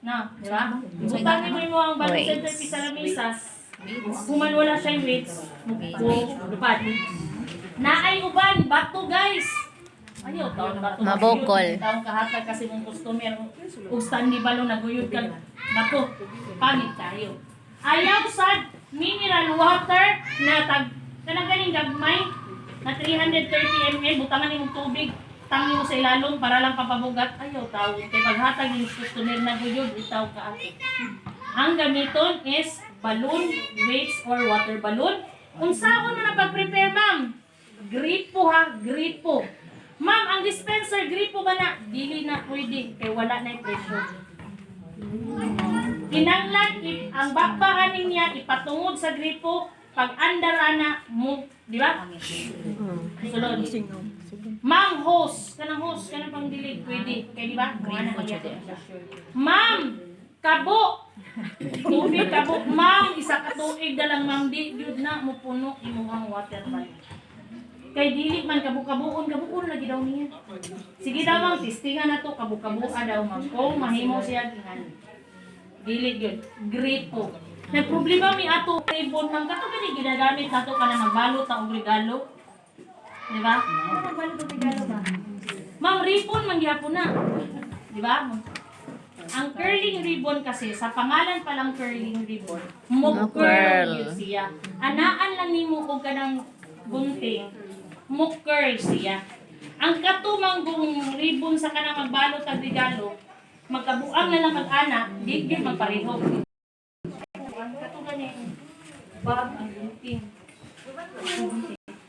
Na, di ba? Butangin mo yung mga balon centerpiece sa lamisa. Kung man wala siyang weights, lupad. Naay uban, bato guys. Ayaw, taon bato. Mabokol. Taon kahatag kasi mong customer. Ug standy balon, naguyod ka. Bato. Pangit kayo. Ayaw sad, mineral water na kanang ganing gagmay na 330 ml, butangan yung tubig. Tangi mo sa ilalong para lang papabugat. Ayaw, tawag. Kaya paghatag yung customer na guyod, itaw ka ako. Ang gamiton is balloon, weights, or water balloon. Unsaon na napag-prepare, ma'am? Gripo ha, gripo. Ma'am, ang dispenser, gripo ba na? Dili na pwede, kaya wala na yung pressure. Kinanglan, ang bakbaanin niya, ipatungod sa gripo, pag andar ana mo, di ba? Sulod. Ma'am, hose, kanang pang dilig, pwede. Kaya di ba? Ma'am, kabo. Tubig kabo. Ma'am, isa ka tuig na lang, ma'am, di yun na mo puno imuhang water balloon. Kay dili man kabukabuon lagi daw niya. Sige daw ma'am, testingan na to, kabukabua daw ma'am. Kung mahimo siya gingan. Dili yun. Gripo. Nagproblema mi ato ribbon ng kato gani ginagamit nato kana magbalot ta og regalo. Di ba? Magbalot og regalo ba? Ma'am, ribbon man gyapon na. Di ba? Ang curling ribbon kasi sa pangalan pa lang curling ribbon, mo curl yun siya. Anaan lang nimo og kanang gunting, mo curl siya. Ang katumanggong ribbon sa kanang magbalot og regalo, magkabuang na lang mag-ana, di gyud magpareho. Bag ang gunting.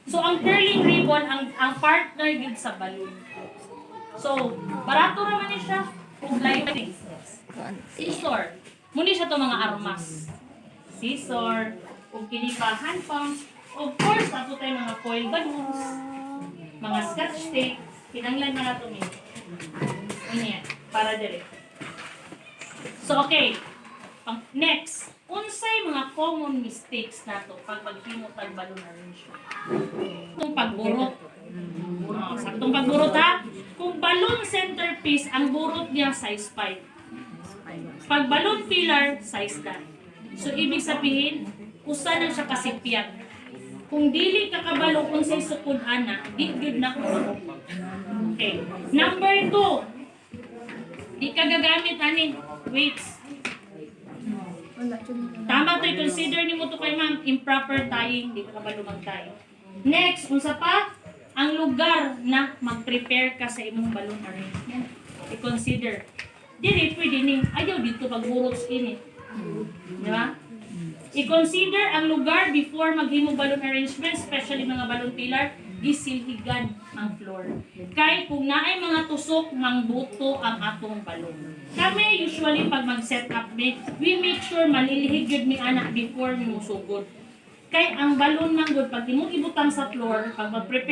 So ang curling ribbon ang partner gid sa balloon. So barato ra man ni siya ug lighting. Scissor. Muni siya to mga armas. Scissor ug kini pa hand pump. Of course ato tay mga foil balloons, mga scotch tape, kinanglan na nato ni. Ini para dire. So okay. Next, unsay mga common mistakes nato pag maghimo tag balloon arrangement? Itong pagburot. Saktong pagburot ha. Kung balloon centerpiece, ang burot niya size 5. Pag balloon pillar, size 9. So ibig sabihin, usa na siya kasipyat. Kung dili ka kabalo kung say sukod ana, di good na ko. Okay. Number 2. Di ka gagamit ani weights. Tama to, consider ni mo to kay ma'am, improper tying, di ka kabalo mag-tie. Next, unsa pa? Ang lugar na mag-prepare ka sa imong balloon arrangement. I-consider. Dili pwede ning ayaw dito pagburot ini. Di ba? I-consider ang lugar before maghimo balloon arrangement, especially mga balloon pillar, gisilhigan ang floor. Kay kung naay mga tusok, mangbuto ang atong balloon. Kami usually pag mag-set up we make sure malilihig yun mi anak before mi musugod. Kay ang balloon man gud pag imong ibutang sa floor, pag mag-prepare